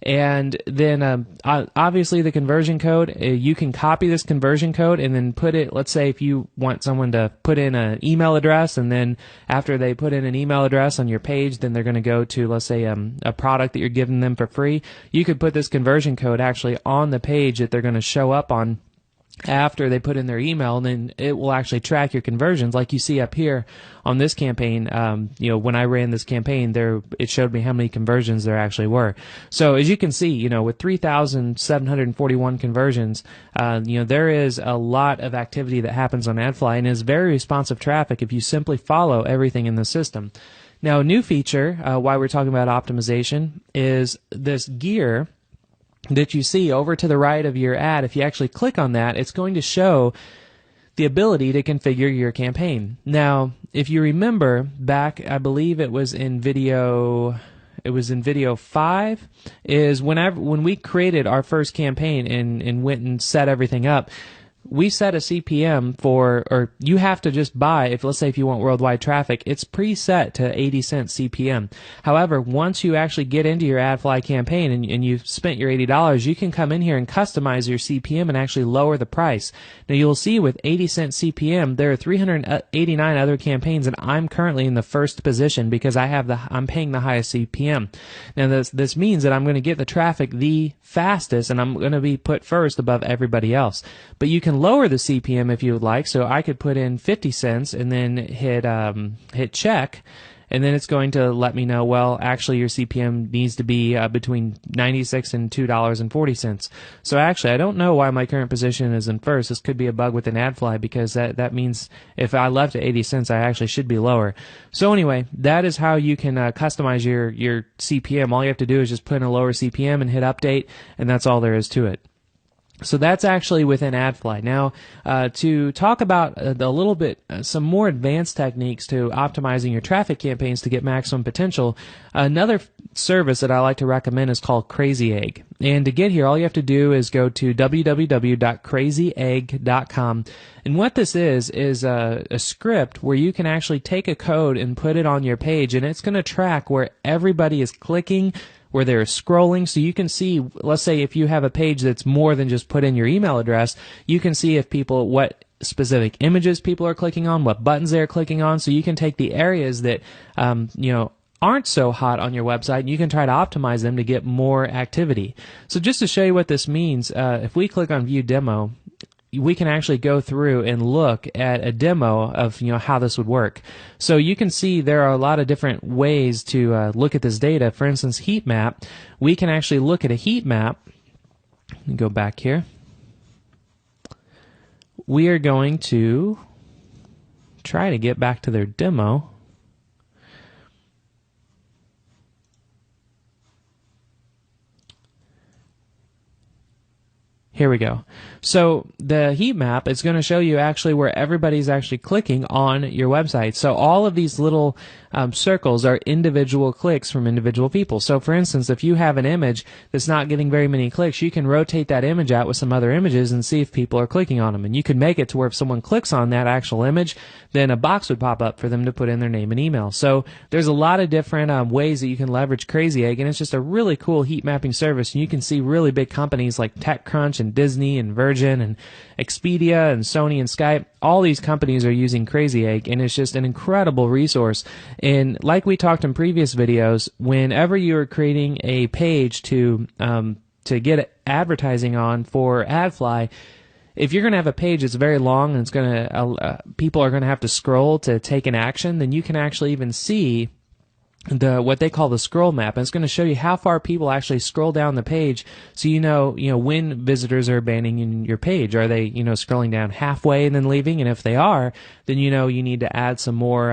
And then obviously the conversion code, you can copy this conversion code and then put it, let's say if you want someone to put in an email address, and then after they put in an email address on your page, then they're going to go to, let's say, a product that you're giving them for free. You could put this conversion code actually on the page that they're going to show up on after they put in their email, and then it will actually track your conversions, like you see up here on this campaign. When I ran this campaign, it showed me how many conversions there actually were. So as you can see, with 3,741 conversions, there is a lot of activity that happens on AdFly, and is very responsive traffic if you simply follow everything in the system. Now, a new feature, why we're talking about optimization, is this gear that you see over to the right of your ad. If you actually click on that, it's going to show the ability to configure your campaign. Now, if you remember back, I believe it was in video 5, is when we created our first campaign and went and set everything up, we set a CPM or you have to just buy, let's say if you want worldwide traffic, it's preset to 80 cents CPM. However, once you actually get into your AdFly campaign and you've spent your $80, you can come in here and customize your CPM and actually lower the price. Now you'll see with 80 cent CPM, there are 389 other campaigns, and I'm currently in the first position because I'm paying the highest CPM. Now this means that I'm going to get the traffic the fastest, and I'm going to be put first above everybody else. But you can lower the CPM if you would like, so I could put in 50 cents and then hit check, and then it's going to let me know, well, actually your CPM needs to be between 96 and $2.40. So actually, I don't know why my current position is in first. This could be a bug within AdFly, because that means if I left at 80 cents, I actually should be lower. So anyway, that is how you can customize your CPM. All you have to do is just put in a lower CPM and hit update, and that's all there is to it. So that's actually within AdFly. Now, to talk about a little bit, some more advanced techniques to optimizing your traffic campaigns to get maximum potential, another service that I like to recommend is called Crazy Egg. And to get here, all you have to do is go to www.crazyegg.com. And what this is a script where you can actually take a code and put it on your page, and it's going to track where everybody is clicking, where they're scrolling, so you can see, let's say if you have a page that's more than just put in your email address, you can see if people, what specific images people are clicking on, what buttons they're clicking on, so you can take the areas that, aren't so hot on your website, and you can try to optimize them to get more activity. So just to show you what this means, if we click on View Demo, we can actually go through and look at a demo of how this would work. So you can see there are a lot of different ways to look at this data. For instance, heat map. We can actually look at a heat map. Let me go back here. We are going to try to get back to their demo. Here we go. So the heat map is going to show you actually where everybody's actually clicking on your website. So all of these little circles are individual clicks from individual people. So for instance, if you have an image that's not getting very many clicks, you can rotate that image out with some other images and see if people are clicking on them. And you can make it to where if someone clicks on that actual image, then a box would pop up for them to put in their name and email. So there's a lot of different ways that you can leverage Crazy Egg, and it's just a really cool heat mapping service. And you can see really big companies like TechCrunch and Disney and Virgin and Expedia and Sony and Skype. All these companies are using Crazy Egg, and it's just an incredible resource. And like we talked in previous videos, whenever you're creating a page to get advertising on for AdFly, if you're going to have a page that's very long and it's going to people are going to have to scroll to take an action, then you can actually even see what they call the scroll map, and it's going to show you how far people actually scroll down the page, so you know when visitors are abandoning your page. Are they scrolling down halfway and then leaving? And if they are, then you need to add some more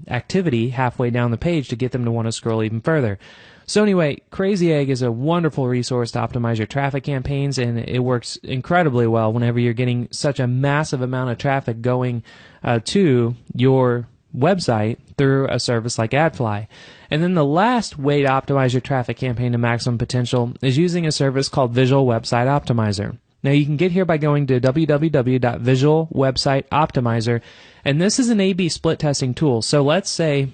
activity halfway down the page to get them to want to scroll even further. So anyway, Crazy Egg is a wonderful resource to optimize your traffic campaigns, and it works incredibly well whenever you're getting such a massive amount of traffic going to your website through a service like AdFly. And then the last way to optimize your traffic campaign to maximum potential is using a service called Visual Website Optimizer. Now you can get here by going to www.visualwebsiteoptimizer, and this is an A/B split testing tool. So let's say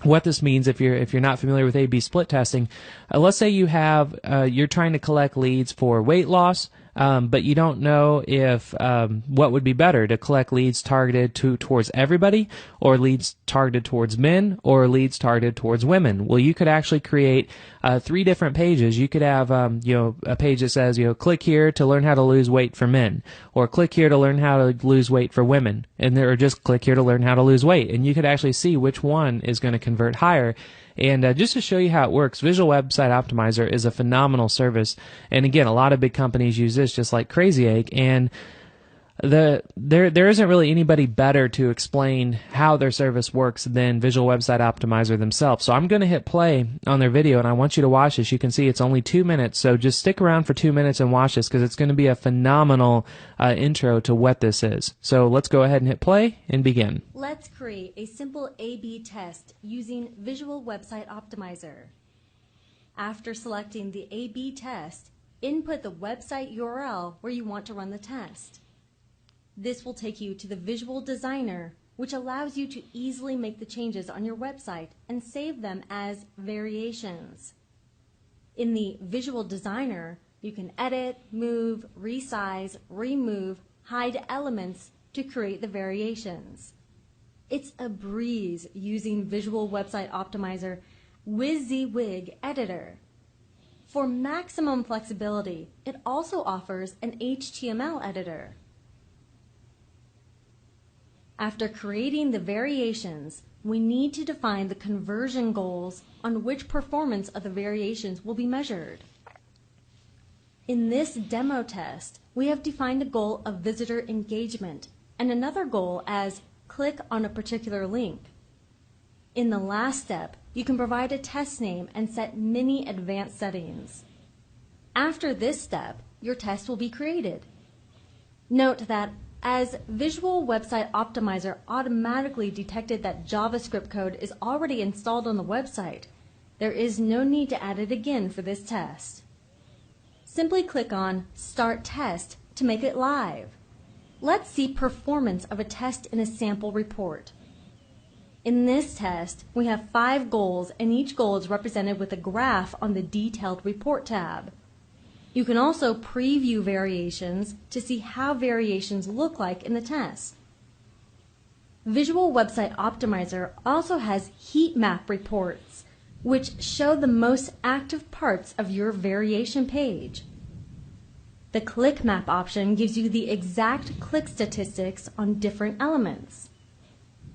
what this means, if you're not familiar with A/B split testing, let's say you have you're trying to collect leads for weight loss, but you don't know if what would be better, to collect leads targeted towards everybody, or leads targeted towards men, or leads targeted towards women. Well, you could actually create 3 different pages. You could have a page that says click here to learn how to lose weight for men, or click here to learn how to lose weight for women, or just click here to learn how to lose weight. And you could actually see which one is going to convert higher. And just to show you how it works, Visual Website Optimizer is a phenomenal service. And again, a lot of big companies use this just like Crazy Egg. And there isn't really anybody better to explain how their service works than Visual Website Optimizer themselves. So I'm going to hit play on their video, and I want you to watch this. You can see it's only 2 minutes, so just stick around for 2 minutes and watch this, because it's going to be a phenomenal intro to what this is. So let's go ahead and hit play and begin. Let's create a simple A/B test using Visual Website Optimizer. After selecting the A/B test, input the website URL where you want to run the test. This will take you to the Visual Designer, which allows you to easily make the changes on your website and save them as variations. In the Visual Designer, you can edit, move, resize, remove, hide elements to create the variations. It's a breeze using Visual Website Optimizer WYSIWYG Editor. For maximum flexibility, it also offers an HTML editor. After creating the variations, we need to define the conversion goals on which performance of the variations will be measured. In this demo test, we have defined a goal of visitor engagement and another goal as click on a particular link. In the last step, you can provide a test name and set many advanced settings. After this step, your test will be created. Note that as Visual Website Optimizer automatically detected that JavaScript code is already installed on the website, there is no need to add it again for this test. Simply click on Start Test to make it live. Let's see performance of a test in a sample report. In this test, we have 5 goals, and each goal is represented with a graph on the Detailed Report tab. You can also preview variations to see how variations look like in the test. Visual Website Optimizer also has heat map reports, which show the most active parts of your variation page. The click map option gives you the exact click statistics on different elements.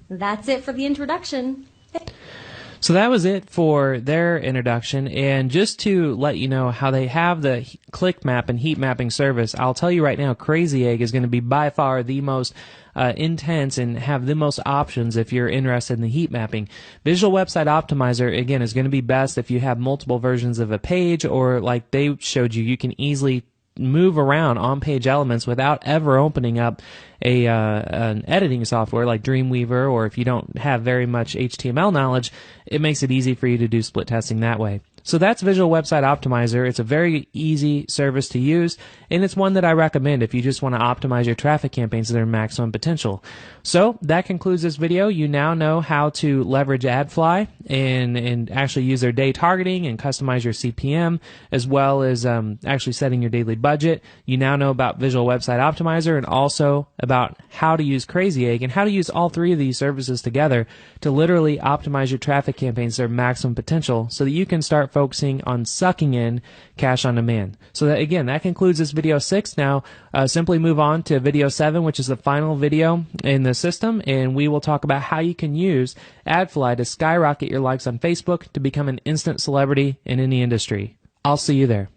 That's it for the introduction. So that was it for their introduction, and just to let you know how they have the click map and heat mapping service, I'll tell you right now, Crazy Egg is going to be by far the most intense and have the most options if you're interested in the heat mapping. Visual Website Optimizer, again, is going to be best if you have multiple versions of a page, or like they showed you, you can easily move around on-page elements without ever opening up an editing software like Dreamweaver, or if you don't have very much HTML knowledge, it makes it easy for you to do split testing that way. So that's Visual Website Optimizer. It's a very easy service to use, and it's one that I recommend if you just want to optimize your traffic campaigns to their maximum potential. So that concludes this video. You now know how to leverage AdFly and actually use their day targeting and customize your CPM, as well as actually setting your daily budget. You now know about Visual Website Optimizer and also about how to use Crazy Egg and how to use all 3 of these services together to literally optimize your traffic campaigns to their maximum potential so that you can start focusing on sucking in cash on demand. So that, again, that concludes this video 6. Now simply move on to video 7, which is the final video in the system, and we will talk about how you can use AdFly to skyrocket your likes on Facebook to become an instant celebrity in any industry. I'll see you there.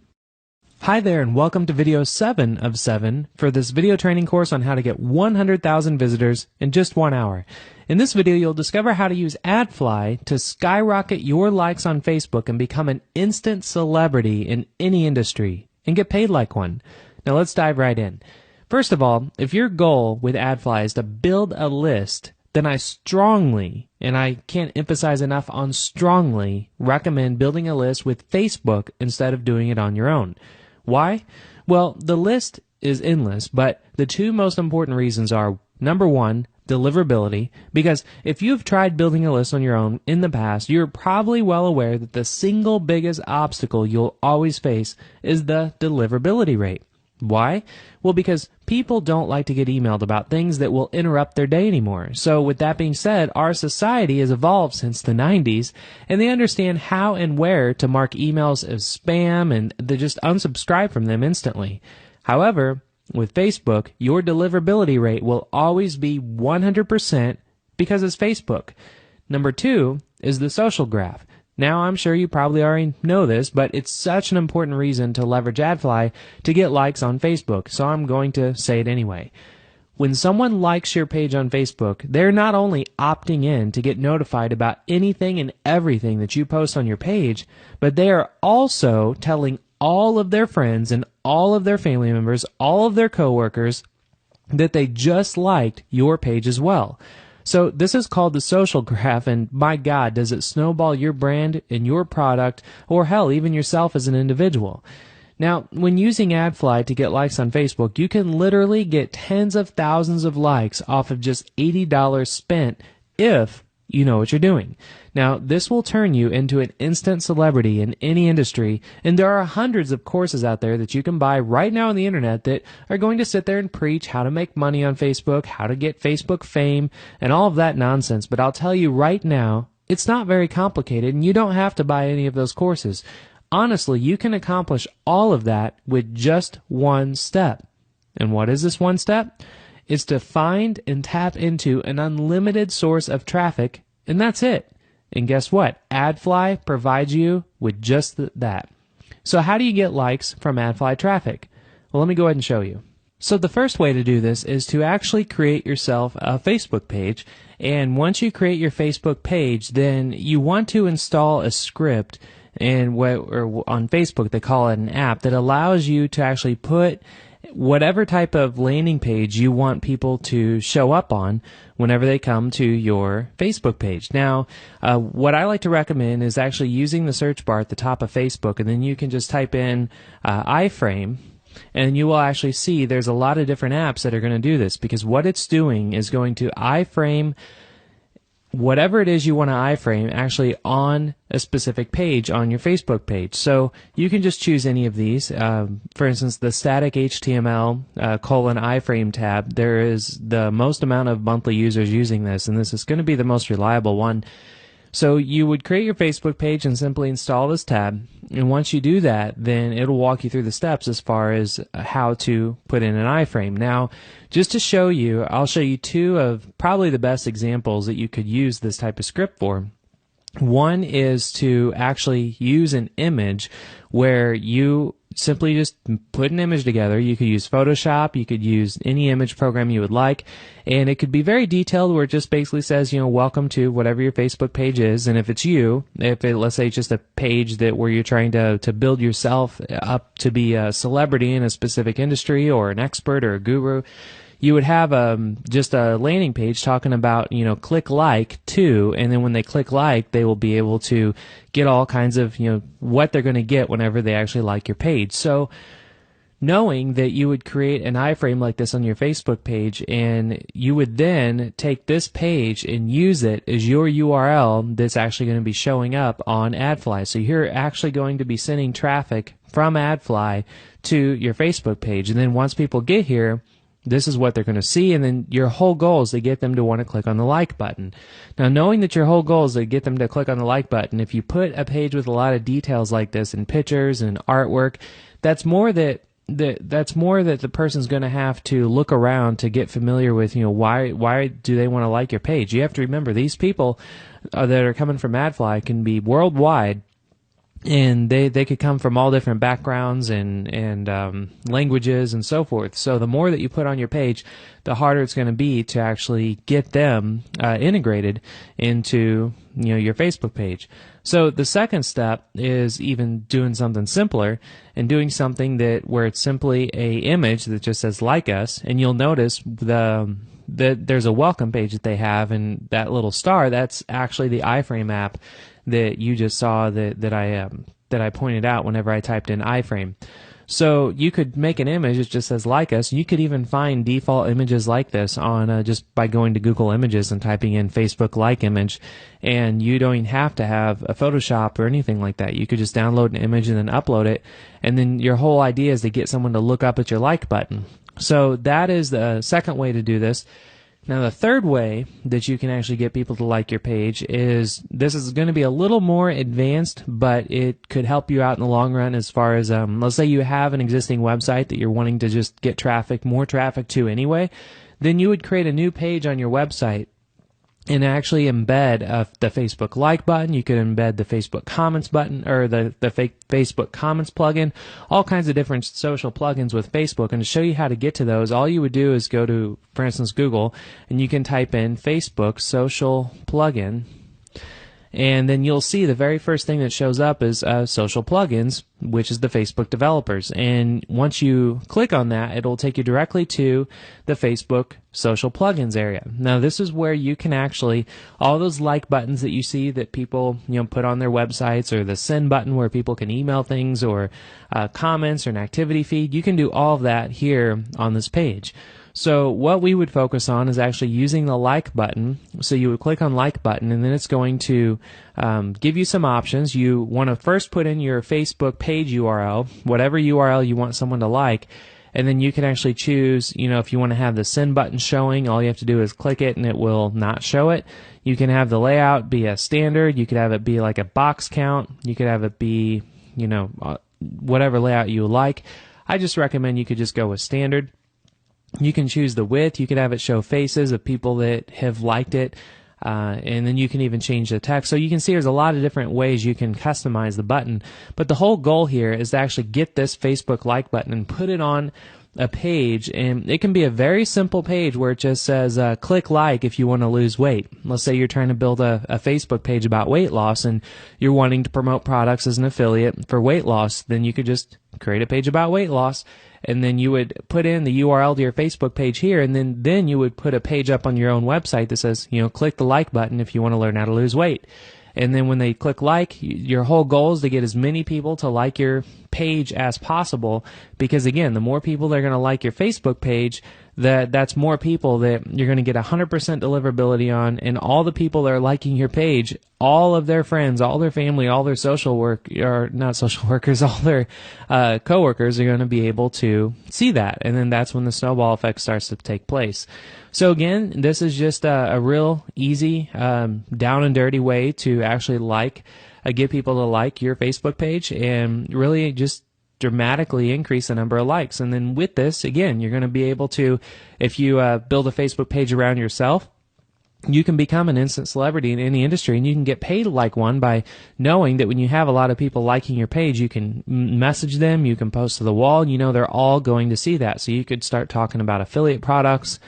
Hi there, and welcome to video 7 of 7 for this video training course on how to get 100,000 visitors in just 1 hour. In this video, you'll discover how to use AdFly to skyrocket your likes on Facebook and become an instant celebrity in any industry and get paid like one. Now let's dive right in. First of all, if your goal with AdFly is to build a list, then I strongly, and I can't emphasize enough on strongly, recommend building a list with Facebook instead of doing it on your own. Why? Well, the list is endless, but the 2 most important reasons are, number 1, deliverability, because if you've tried building a list on your own in the past, you're probably well aware that the single biggest obstacle you'll always face is the deliverability rate. Why? Well, because people don't like to get emailed about things that will interrupt their day anymore. So with that being said, our society has evolved since the 90s, and they understand how and where to mark emails as spam, and they just unsubscribe from them instantly. However, with Facebook, your deliverability rate will always be 100% because it's Facebook. Number 2 is the social graph. Now, I'm sure you probably already know this, but it's such an important reason to leverage AdFly to get likes on Facebook, so I'm going to say it anyway. When someone likes your page on Facebook, they're not only opting in to get notified about anything and everything that you post on your page, but they are also telling all of their friends and all of their family members, all of their coworkers, that they just liked your page as well. So this is called the social graph, and my God, does it snowball your brand and your product, or hell, even yourself as an individual. Now, when using AdFly to get likes on Facebook, you can literally get tens of thousands of likes off of just $80 spent if you know what you're doing. Now, this will turn you into an instant celebrity in any industry, and there are hundreds of courses out there that you can buy right now on the internet that are going to sit there and preach how to make money on Facebook, how to get Facebook fame, and all of that nonsense. But I'll tell you right now, it's not very complicated, and you don't have to buy any of those courses. Honestly, you can accomplish all of that with just one step. And what is this one step? It's to find and tap into an unlimited source of traffic, and that's it. And guess what? AdFly provides you with just that. So how do you get likes from AdFly traffic? Well, let me go ahead and show you. So the first way to do this is to actually create yourself a Facebook page. And once you create your Facebook page, then you want to install a script and or on Facebook they call it an app that allows you to actually put whatever type of landing page you want people to show up on whenever they come to your Facebook page. Now, what I like to recommend is actually using the search bar at the top of Facebook, and then you can just type in iFrame, and you will actually see there's a lot of different apps that are going to do this, because what it's doing is going to iframe whatever it is you want to iframe actually on a specific page on your Facebook page. So you can just choose any of these. For instance, the static HTML :iframe tab, there is the most amount of monthly users using this, and this is going to be the most reliable one. So you would create your Facebook page and simply install this tab, and once you do that, then it'll walk you through the steps as far as how to put in an iframe. Now, just to show you, I'll show you two of probably the best examples that you could use this type of script for. One is to actually use an image where you simply just put an image together. You could use Photoshop, you could use any image program you would like, and it could be very detailed where it just basically says, welcome to whatever your Facebook page is. And if it's you, let's say it's just a page where you're trying to build yourself up to be a celebrity in a specific industry or an expert or a guru, you would have just a landing page talking about, click like to, and then when they click like, they will be able to get all kinds of, what they're going to get whenever they actually like your page. So knowing that you would create an iframe like this on your Facebook page, and you would then take this page and use it as your URL that's actually going to be showing up on AdFly. So you're actually going to be sending traffic from AdFly to your Facebook page, and then once people get here, this is what they're going to see, and then your whole goal is to get them to want to click on the like button. Now, knowing that your whole goal is to get them to click on the like button, if you put a page with a lot of details like this and pictures and artwork, that's more that the person's going to have to look around to get familiar with, why do they want to like your page. You have to remember, these people that are coming from AdFly can be worldwide, and they could come from all different backgrounds and languages and so forth. So the more that you put on your page, the harder it's going to be to actually get them integrated into your Facebook page. So the second step is even doing something simpler and doing something where it's simply a image that just says like us, and you'll notice that there's a welcome page that they have, and that little star, that's actually the iFrame app that you just saw that I pointed out whenever I typed in iFrame. So you could make an image that just says like us. You could even find default images like this on just by going to Google Images and typing in Facebook like image, and you don't even have to have a Photoshop or anything like that. You could just download an image and then upload it, and then your whole idea is to get someone to look up at your like button. So that is the second way to do this. Now, the third way that you can actually get people to like your page is, this is going to be a little more advanced, but it could help you out in the long run as far as, let's say you have an existing website that you're wanting to just get more traffic to anyway, then you would create a new page on your website and actually embed the Facebook like button. You could embed the Facebook comments button, or the Facebook comments plugin, all kinds of different social plugins with Facebook. And to show you how to get to those, all you would do is go to, for instance, Google, and you can type in Facebook social plugin, and then you'll see the very first thing that shows up is social plugins, which is the Facebook developers. And once you click on that, it'll take you directly to the Facebook social plugins area. Now, this is where you can actually, all those like buttons that you see that people put on their websites, or the send button where people can email things, or comments, or an activity feed, you can do all of that here on this page. So what we would focus on is actually using the like button. So you would click on like button, and then it's going to give you some options. You want to first put in your Facebook page URL, whatever URL you want someone to like, and then you can actually choose, if you want to have the send button showing, all you have to do is click it and it will not show it. You can have the layout be a standard. You could have it be like a box count. You could have it be, whatever layout you like. I just recommend you could just go with standard. You can choose the width. You can have it show faces of people that have liked it, and then you can even change the text. So you can see there's a lot of different ways you can customize the button. But the whole goal here is to actually get this Facebook like button and put it on a page, and it can be a very simple page where it just says click like if you want to lose weight. Let's say you're trying to build a Facebook page about weight loss and you're wanting to promote products as an affiliate for weight loss. Then you could just create a page about weight loss, and then you would put in the URL to your Facebook page here, and then you would put a page up on your own website that says, click the like button if you want to learn how to lose weight. And then when they click like, your whole goal is to get as many people to like your page as possible, because again, the more people that are going to like your Facebook page, that's more people that you're going to get 100% deliverability on, and all the people that are liking your page, all of their friends, all their family, all their all their coworkers are going to be able to see that, and then that's when the snowball effect starts to take place. So again, this is just a real easy, down and dirty way to actually get people to like your Facebook page, and really just dramatically increase the number of likes. And then with this, again, you're going to be able to, if you build a Facebook page around yourself, you can become an instant celebrity in any industry, and you can get paid like one by knowing that when you have a lot of people liking your page, you can message them, you can post to the wall, they're all going to see that. So you could start talking about affiliate products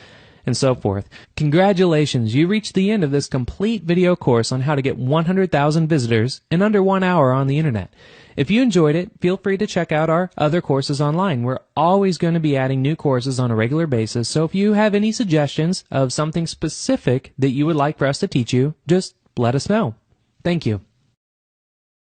and so forth. Congratulations, you reached the end of this complete video course on how to get 100,000 visitors in under 1 hour on the internet. If you enjoyed it, feel free to check out our other courses online. We're always going to be adding new courses on a regular basis, so if you have any suggestions of something specific that you would like for us to teach you, just let us know. Thank you.